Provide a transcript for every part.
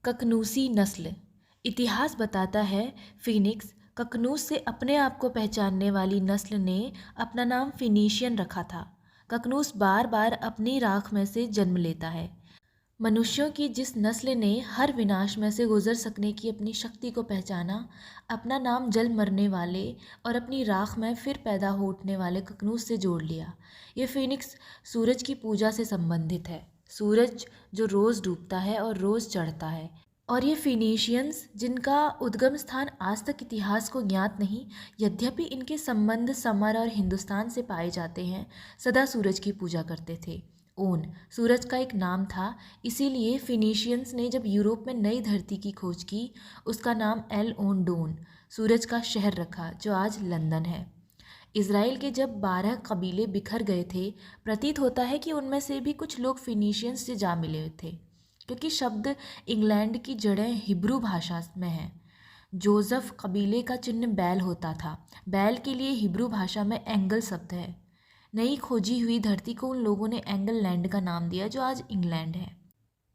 ककनूसी नस्ल। इतिहास बताता है फिनिक्स ककनूस से अपने आप को पहचानने वाली नस्ल ने अपना नाम फिनीशियन रखा था। ककनूस बार बार अपनी राख में से जन्म लेता है। मनुष्यों की जिस नस्ल ने हर विनाश में से गुजर सकने की अपनी शक्ति को पहचाना, अपना नाम जल मरने वाले और अपनी राख में फिर पैदा हो उठने वाले ककनूस से जोड़ लिया। ये फिनिक्स सूरज की पूजा से संबंधित है। सूरज जो रोज़ डूबता है और रोज़ चढ़ता है। और ये फिनीशियंस जिनका उद्गम स्थान आज तक इतिहास को ज्ञात नहीं, यद्यपि इनके संबंध समर और हिंदुस्तान से पाए जाते हैं, सदा सूरज की पूजा करते थे। ओन सूरज का एक नाम था, इसीलिए फिनीशियंस ने जब यूरोप में नई धरती की खोज की, उसका नाम एल ओन डोन सूरज का शहर रखा, जो आज लंदन है। इज़राइल के जब 12 कबीले बिखर गए थे, प्रतीत होता है कि उनमें से भी कुछ लोग फिनीशियंस से जा मिले थे, क्योंकि शब्द इंग्लैंड की जड़ें हिब्रू भाषा में हैं। जोसेफ कबीले का चिन्ह बैल होता था। बैल के लिए हिब्रू भाषा में एंगल शब्द है। नई खोजी हुई धरती को उन लोगों ने एंगल लैंड का नाम दिया, जो आज इंग्लैंड है।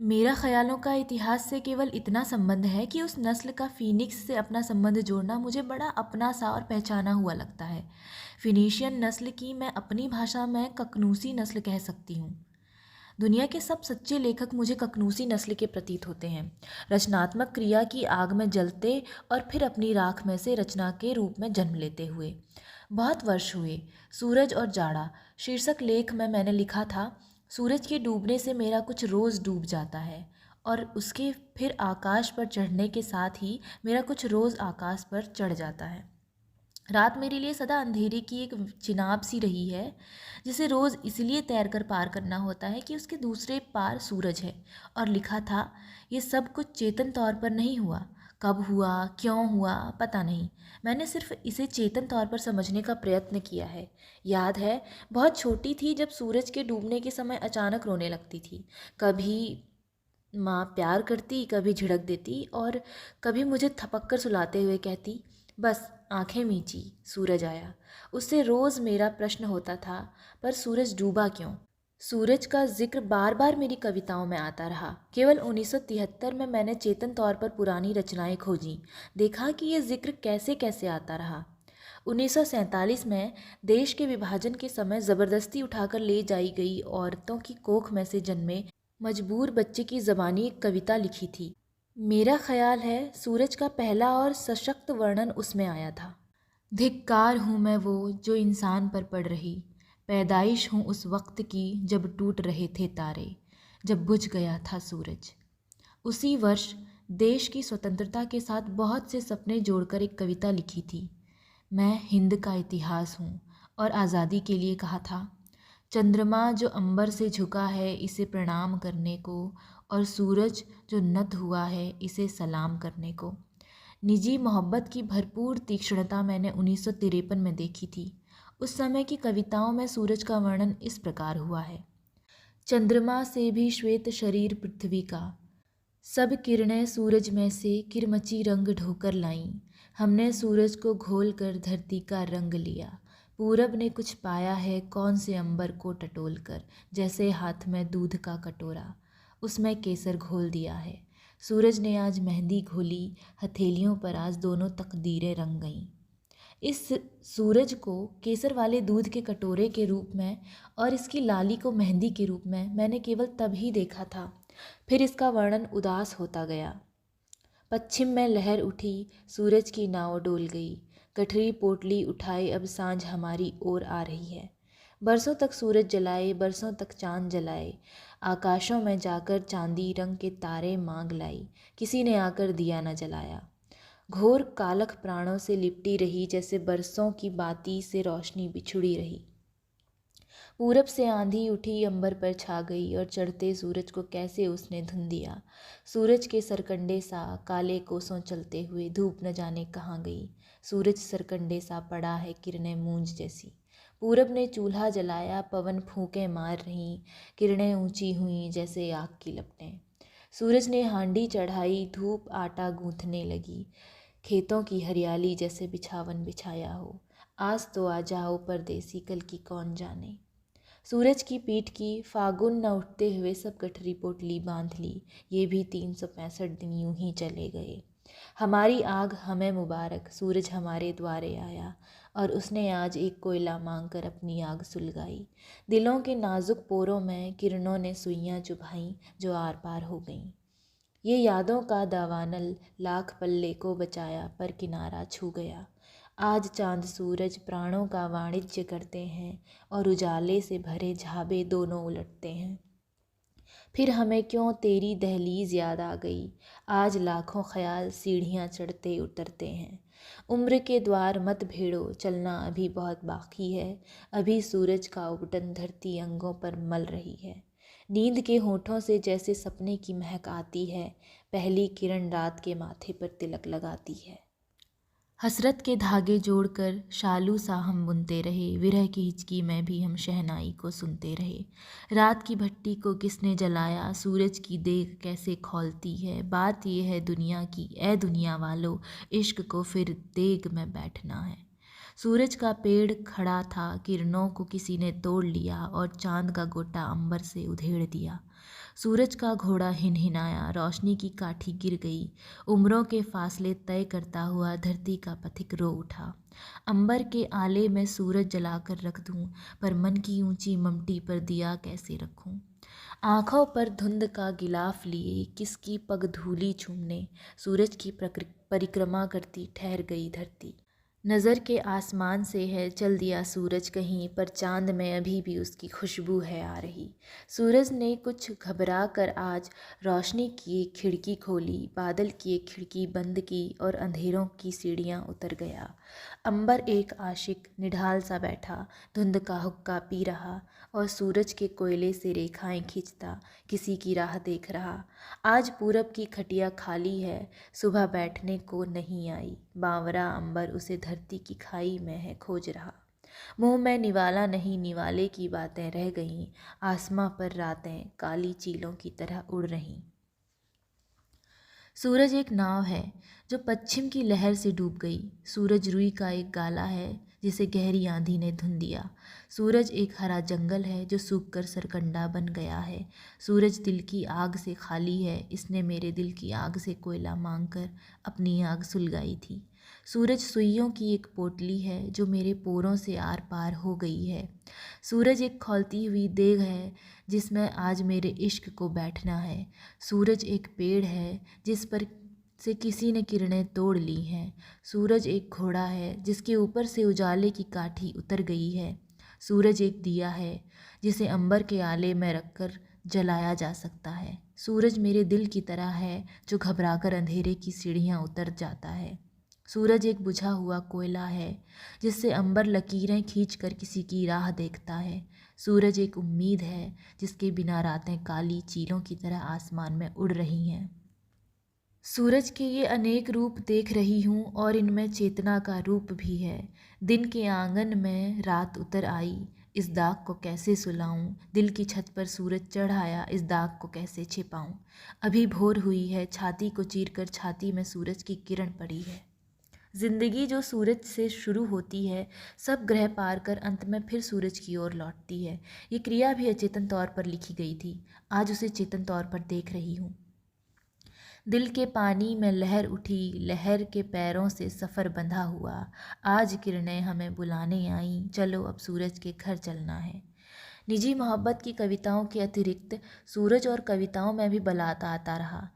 मेरा ख्यालों का इतिहास से केवल इतना संबंध है कि उस नस्ल का फिनिक्स से अपना संबंध जोड़ना मुझे बड़ा अपना सा और पहचाना हुआ लगता है। फिनीशियन नस्ल की मैं अपनी भाषा में ककनूसी नस्ल कह सकती हूँ। दुनिया के सब सच्चे लेखक मुझे ककनूसी नस्ल के प्रतीत होते हैं, रचनात्मक क्रिया की आग में जलते और फिर अपनी राख में से रचना के रूप में जन्म लेते हुए। बहुत वर्ष हुए। सूरज और जाड़ा शीर्षक लेख में मैंने लिखा था, सूरज के डूबने से मेरा कुछ रोज़ डूब जाता है और उसके फिर आकाश पर चढ़ने के साथ ही मेरा कुछ रोज़ आकाश पर चढ़ जाता है। रात मेरे लिए सदा अंधेरे की एक चिनाब सी रही है, जिसे रोज़ इसलिए तैर कर पार करना होता है कि उसके दूसरे पार सूरज है। और लिखा था, ये सब कुछ चेतन तौर पर नहीं हुआ। कब हुआ, क्यों हुआ, पता नहीं। मैंने सिर्फ इसे चेतन तौर पर समझने का प्रयत्न किया है। याद है, बहुत छोटी थी जब सूरज के डूबने के समय अचानक रोने लगती थी। कभी माँ प्यार करती, कभी झिड़क देती और कभी मुझे थपक कर सुलाते हुए कहती, बस आंखें मीची, सूरज आया। उससे रोज़ मेरा प्रश्न होता था, पर सूरज डूबा क्यों? सूरज का जिक्र बार बार मेरी कविताओं में आता रहा। केवल 1973 में मैंने चेतन तौर पर पुरानी रचनाएं खोजीं, देखा कि ये जिक्र कैसे कैसे आता रहा। 1947 में देश के विभाजन के समय ज़बरदस्ती उठाकर ले जाई गई औरतों की कोख में से जन्मे मजबूर बच्चे की ज़बानी एक कविता लिखी थी। मेरा ख्याल है सूरज का पहला और सशक्त वर्णन उसमें आया था। धिक्कार हूँ मैं वो जो इंसान पर पड़ रही, पैदाइश हूँ उस वक्त की जब टूट रहे थे तारे, जब बुझ गया था सूरज। उसी वर्ष देश की स्वतंत्रता के साथ बहुत से सपने जोड़कर एक कविता लिखी थी। मैं हिंद का इतिहास हूँ और आज़ादी के लिए कहा था। चंद्रमा जो अंबर से झुका है इसे प्रणाम करने को, और सूरज जो नत हुआ है इसे सलाम करने को। निजी मोहब्बत की भरपूर तीक्ष्णता मैंने 1953 में देखी थी। उस समय की कविताओं में सूरज का वर्णन इस प्रकार हुआ है। चंद्रमा से भी श्वेत शरीर पृथ्वी का, सब किरणें सूरज में से किरमची रंग ढोकर लाईं। हमने सूरज को घोल कर धरती का रंग लिया। पूरब ने कुछ पाया है कौन से अंबर को टटोल कर, जैसे हाथ में दूध का कटोरा, उसमें केसर घोल दिया है। सूरज ने आज मेहंदी घोली, हथेलियों पर आज दोनों तकदीरें रंग गईं। इस सूरज को केसर वाले दूध के कटोरे के रूप में और इसकी लाली को मेहंदी के रूप में मैंने केवल तभी देखा था। फिर इसका वर्णन उदास होता गया। पश्चिम में लहर उठी, सूरज की नाव डोल गई। गठरी पोटली उठाए अब सांझ हमारी ओर आ रही है। बरसों तक सूरज जलाए, बरसों तक चांद जलाए, आकाशों में जाकर चांदी रंग के तारे मांग लाई, किसी ने आकर दिया न जलाया। घोर कालख प्राणों से लिपटी रही, जैसे बरसों की बाती से रोशनी बिछुड़ी रही। पूरब से आंधी उठी, अंबर पर छा गई और चढ़ते सूरज को कैसे उसने धुन दिया। सूरज के सरकंडे सा काले कोसों चलते हुए धूप न जाने कहाँ गई। सूरज सरकंडे सा पड़ा है किरणें मूंज जैसी। पूरब ने चूल्हा जलाया, पवन फूंके मार रही, किरणें ऊंची हुई जैसे आग की लपटें। सूरज ने हांडी चढ़ाई, धूप आटा गूंथने लगी। खेतों की हरियाली जैसे बिछावन बिछाया हो। आज तो आ जाओ परदेसी, कल की कौन जाने। सूरज की पीठ की फागुन न उठते हुए सब गठरी पोटली बांध ली। ये भी 365 दिन यूं ही चले गए। हमारी आग हमें मुबारक, सूरज हमारे द्वारे आया और उसने आज एक कोयला मांग कर अपनी आग सुलगाई। दिलों के नाजुक पोरों में किरणों ने सुइयां चुभाई जो आर पार हो गईं। ये यादों का दावानल लाख पल्ले को बचाया पर किनारा छू गया। आज चांद सूरज प्राणों का वाणिज्य करते हैं और उजाले से भरे झाबे दोनों उलटते हैं। फिर हमें क्यों तेरी दहलीज याद आ गई। आज लाखों ख्याल सीढ़ियाँ चढ़ते उतरते हैं। उम्र के द्वार मत भेड़ो, चलना अभी बहुत बाकी है। अभी सूरज का उबटन धरती अंगों पर मल रही है। नींद के होठों से जैसे सपने की महक आती है। पहली किरण रात के माथे पर तिलक लगाती है। हसरत के धागे जोड़कर शालू सा हम बुनते रहे। विरह की हिचकी में भी हम शहनाई को सुनते रहे। रात की भट्टी को किसने जलाया, सूरज की देग कैसे खौलती है। बात यह है दुनिया की, ए दुनिया वालों, इश्क को फिर देग में बैठना है। सूरज का पेड़ खड़ा था, किरणों को किसी ने तोड़ लिया और चांद का गोटा अंबर से उधेड़ दिया। सूरज का घोड़ा हिनहिनाया, रोशनी की काठी गिर गई। उम्रों के फासले तय करता हुआ धरती का पथिक रो उठा। अंबर के आले में सूरज जलाकर रख दूं, पर मन की ऊंची ममटी पर दिया कैसे रखूं। आँखों पर धुंध का गिलाफ लिए किसकी पग धूली चूमने, सूरज की परिक्रमा करती ठहर गई धरती। नज़र के आसमान से है चल दिया सूरज कहीं, पर चांद में अभी भी उसकी खुशबू है आ रही। सूरज ने कुछ घबरा कर आज रोशनी की एक खिड़की खोली, बादल की एक खिड़की बंद की और अंधेरों की सीढ़ियाँ उतर गया। अंबर एक आशिक निढाल सा बैठा, धुंध का हुक्का पी रहा और सूरज के कोयले से रेखाएं खींचता किसी की राह देख रहा। आज पूरब की खटिया खाली है, सुबह बैठने को नहीं आई। बावरा अंबर उसे धरती की खाई में है खोज रहा। मुंह में निवाला नहीं, निवाले की बातें रह गईं। आसमां पर रातें काली चीलों की तरह उड़ रहीं। सूरज एक नाव है जो पश्चिम की लहर से डूब गई। सूरज रुई का एक गाला है जिसे गहरी आंधी ने धुन दिया। सूरज एक हरा जंगल है जो सूखकर सरकंडा बन गया है। सूरज दिल की आग से खाली है, इसने मेरे दिल की आग से कोयला मांगकर अपनी आग सुलगाई थी। सूरज सुइयों की एक पोटली है जो मेरे पोरों से आर पार हो गई है। सूरज एक खौलती हुई देग है जिसमें आज मेरे इश्क को बैठना है। सूरज एक पेड़ है जिस पर से किसी ने किरणें तोड़ ली हैं। सूरज एक घोड़ा है जिसके ऊपर से उजाले की काठी उतर गई है। सूरज एक दिया है जिसे अंबर के आले में रखकर जलाया जा सकता है। सूरज मेरे दिल की तरह है जो घबराकर अंधेरे की सीढ़ियाँ उतर जाता है। सूरज एक बुझा हुआ कोयला है जिससे अंबर लकीरें खींचकर किसी की राह देखता है। सूरज एक उम्मीद है जिसके बिना रातें काली चीलों की तरह आसमान में उड़ रही हैं। सूरज के ये अनेक रूप देख रही हूँ और इनमें चेतना का रूप भी है। दिन के आंगन में रात उतर आई, इस दाग को कैसे सुलाऊं। दिल की छत पर सूरज चढ़ आया, इस दाग को कैसे छिपाऊं। अभी भोर हुई है, छाती को चीरकर छाती में सूरज की किरण पड़ी है। जिंदगी जो सूरज से शुरू होती है, सब ग्रह पार कर अंत में फिर सूरज की ओर लौटती है। ये क्रिया भी अचेतन तौर पर लिखी गई थी, आज उसे चेतन तौर पर देख रही हूँ। दिल के पानी में लहर उठी, लहर के पैरों से सफ़र बंधा हुआ। आज किरणें हमें बुलाने आईं, चलो अब सूरज के घर चलना है। निजी मोहब्बत की कविताओं के अतिरिक्त सूरज और कविताओं में भी बलात आता रहा।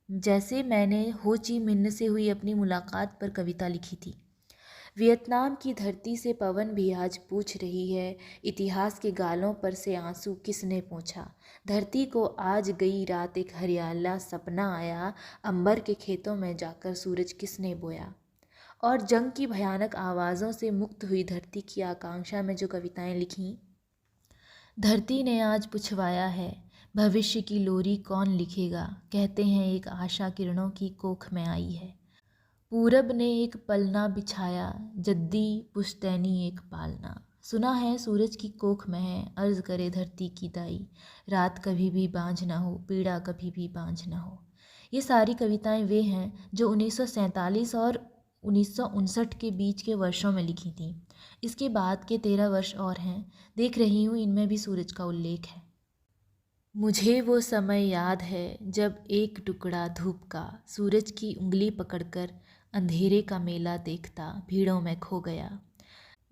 जैसे मैंने हो ची मिन्ह से हुई अपनी मुलाकात पर कविता लिखी थी। वियतनाम की धरती से पवन भी आज पूछ रही है, इतिहास के गालों पर से आंसू किसने पोंछा। धरती को आज गई रात एक हरियाला सपना आया, अंबर के खेतों में जाकर सूरज किसने बोया। और जंग की भयानक आवाज़ों से मुक्त हुई धरती की आकांक्षा में जो कविताएं लिखीं, धरती ने आज पुछवाया है, भविष्य की लोरी कौन लिखेगा। कहते हैं एक आशा किरणों की कोख में आई है। पूरब ने एक पलना बिछाया, जद्दी पुश्तैनी एक पालना। सुना है सूरज की कोख में है, अर्ज करे धरती की दाई। रात कभी भी बाँझ ना हो, पीड़ा कभी भी बाँझ ना हो। ये सारी कविताएं वे हैं जो 1947 और 1959 के बीच के वर्षों में लिखी थी। इसके बाद के 13 वर्ष और हैं, देख रही हूँ इनमें भी सूरज का उल्लेख है। मुझे वो समय याद है जब एक टुकड़ा धूप का सूरज की उंगली पकड़कर अंधेरे का मेला देखता भीड़ों में खो गया।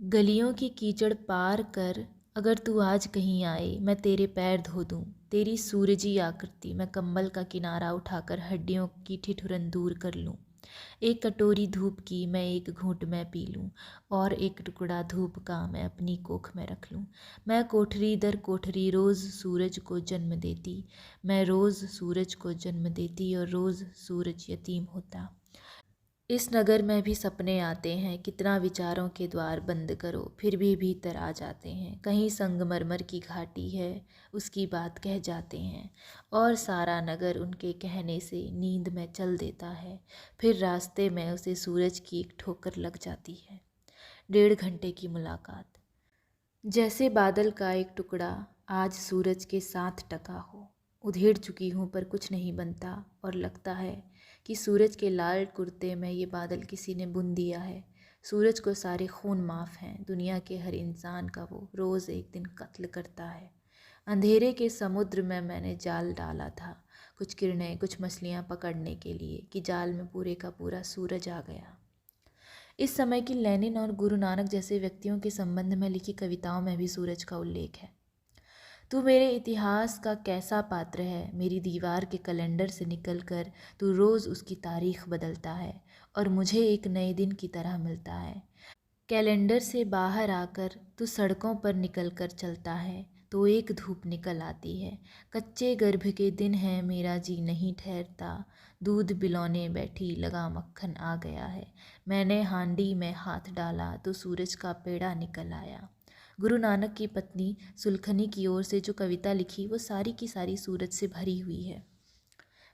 गलियों की कीचड़ पार कर अगर तू आज कहीं आए, मैं तेरे पैर धो दूँ, तेरी सूरजी आकृति मैं कंबल का किनारा उठाकर हड्डियों की ठिठुरन दूर कर लूँ। एक कटोरी धूप की मैं एक घूंट में पी लूँ, और एक टुकड़ा धूप का मैं अपनी कोख में रख लूँ। मैं कोठरी दर कोठरी रोज़ सूरज को जन्म देती, मैं रोज़ सूरज को जन्म देती और रोज़ सूरज यतीम होता। इस नगर में भी सपने आते हैं, कितना विचारों के द्वार बंद करो फिर भी भीतर आ जाते हैं। कहीं संगमरमर की घाटी है, उसकी बात कह जाते हैं, और सारा नगर उनके कहने से नींद में चल देता है। फिर रास्ते में उसे सूरज की एक ठोकर लग जाती है। 1.5 घंटे की मुलाकात। जैसे बादल का एक टुकड़ा आज सूरज के साथ टका हो। उधेड़ चुकी हूँ पर कुछ नहीं बनता, और लगता है कि सूरज के लाल कुर्ते में ये बादल किसी ने बुन दिया है। सूरज को सारे खून माफ़ हैं, दुनिया के हर इंसान का वो रोज़ एक दिन कत्ल करता है। अंधेरे के समुद्र में मैंने जाल डाला था, कुछ किरणें कुछ मछलियाँ पकड़ने के लिए, कि जाल में पूरे का पूरा सूरज आ गया। इस समय की लेनिन और गुरु नानक जैसे व्यक्तियों के संबंध में लिखी कविताओं में भी सूरज का उल्लेख है। तू मेरे इतिहास का कैसा पात्र है, मेरी दीवार के कैलेंडर से निकलकर तू रोज़ उसकी तारीख बदलता है और मुझे एक नए दिन की तरह मिलता है। कैलेंडर से बाहर आकर तू सड़कों पर निकल कर चलता है तो एक धूप निकल आती है। कच्चे गर्भ के दिन है, मेरा जी नहीं ठहरता, दूध बिलौने बैठी लगा मक्खन आ गया है। मैंने हांडी में हाथ डाला तो सूरज का पेड़ा निकल आया। गुरु नानक की पत्नी सुलखनी की ओर से जो कविता लिखी वो सारी की सारी सूरज से भरी हुई है।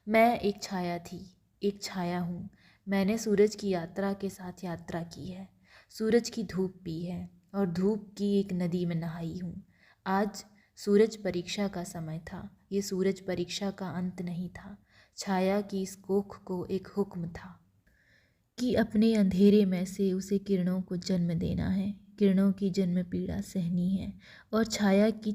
मैं एक छाया थी, एक छाया हूँ। मैंने सूरज की यात्रा के साथ यात्रा की है, सूरज की धूप पी है और धूप की एक नदी में नहाई हूँ। आज सूरज परीक्षा का समय था, ये सूरज परीक्षा का अंत नहीं था। छाया की इस कोख को एक हुक्म था कि अपने अंधेरे में से उसे किरणों को जन्म देना है, किरणों की जन्म पीड़ा सहनी है, और छाया की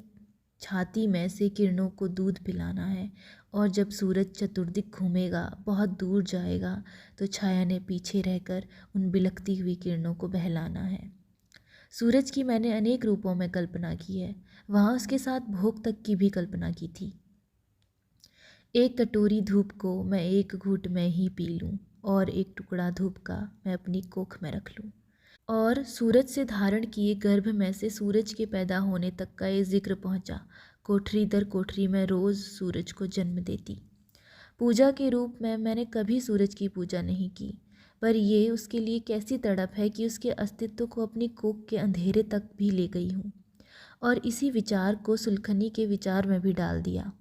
छाती में से किरणों को दूध पिलाना है। और जब सूरज चतुर्दिक घूमेगा, बहुत दूर जाएगा, तो छाया ने पीछे रहकर उन बिलखती हुई किरणों को बहलाना है। सूरज की मैंने अनेक रूपों में कल्पना की है, वहाँ उसके साथ भोग तक की भी कल्पना की थी। एक कटोरी धूप को मैं एक घूंट में ही पी लूँ, और एक टुकड़ा धूप का मैं अपनी कोख में रख लूँ। और सूरज से धारण किए गर्भ में से सूरज के पैदा होने तक का ये जिक्र पहुँचा। कोठरी दर कोठरी में रोज़ सूरज को जन्म देती। पूजा के रूप में मैंने कभी सूरज की पूजा नहीं की, पर ये उसके लिए कैसी तड़प है कि उसके अस्तित्व को अपनी कोख के अंधेरे तक भी ले गई हूँ, और इसी विचार को सुलखनी के विचार में भी डाल दिया।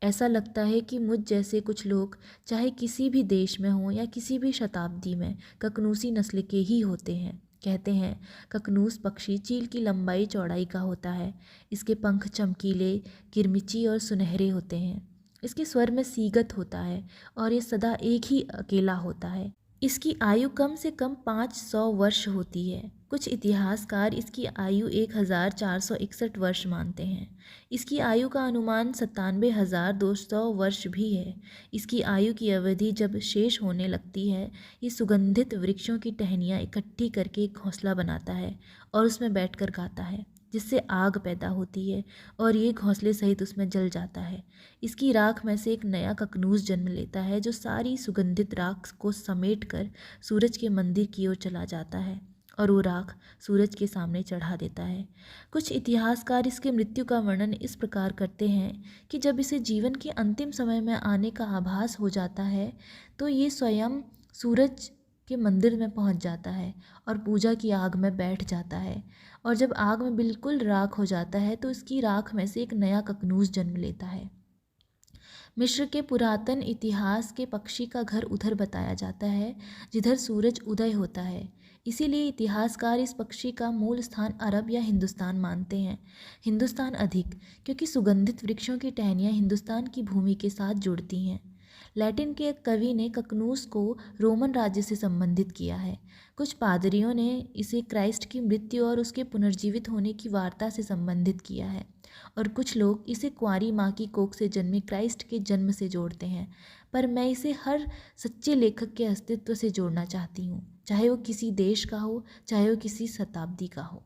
ऐसा लगता है कि मुझ जैसे कुछ लोग, चाहे किसी भी देश में हों या किसी भी शताब्दी में, ककनूसी नस्ल के ही होते हैं। कहते हैं ककनूस पक्षी चील की लंबाई चौड़ाई का होता है, इसके पंख चमकीले, किरमिची और सुनहरे होते हैं, इसके स्वर में सीगत होता है, और ये सदा एक ही अकेला होता है। इसकी आयु कम से कम 500 वर्ष होती है। कुछ इतिहासकार इसकी आयु 1461 वर्ष मानते हैं। इसकी आयु का अनुमान 97,200 वर्ष भी है। इसकी आयु की अवधि जब शेष होने लगती है, ये सुगंधित वृक्षों की टहनियाँ इकट्ठी करके एक घोंसला बनाता है और उसमें बैठकर गाता है, जिससे आग पैदा होती है और ये घोंसले सहित उसमें जल जाता है। इसकी राख में से एक नया ककनूस जन्म लेता है, जो सारी सुगंधित राख को समेट कर सूरज के मंदिर की ओर चला जाता है और वो राख सूरज के सामने चढ़ा देता है। कुछ इतिहासकार इसके मृत्यु का वर्णन इस प्रकार करते हैं कि जब इसे जीवन के अंतिम समय में आने का आभास हो जाता है, तो ये स्वयं सूरज के मंदिर में पहुंच जाता है और पूजा की आग में बैठ जाता है, और जब आग में बिल्कुल राख हो जाता है तो इसकी राख में से एक नया ककनूस जन्म लेता है। मिस्र के पुरातन इतिहास के पक्षी का घर उधर बताया जाता है जिधर सूरज उदय होता है। इसीलिए इतिहासकार इस पक्षी का मूल स्थान अरब या हिंदुस्तान मानते हैं। हिंदुस्तान अधिक, क्योंकि सुगंधित वृक्षों की टहनियाँ हिंदुस्तान की भूमि के साथ जुड़ती हैं। लैटिन के एक कवि ने ककनूस को रोमन राज्य से संबंधित किया है। कुछ पादरियों ने इसे क्राइस्ट की मृत्यु और उसके पुनर्जीवित होने की वार्ता से संबंधित किया है, और कुछ लोग इसे कुंवारी माँ की कोख से जन्मे क्राइस्ट के जन्म से जोड़ते हैं। पर मैं इसे हर सच्चे लेखक के अस्तित्व से जोड़ना चाहती हूँ, चाहे वो किसी देश का हो, चाहे वो किसी शताब्दी का हो।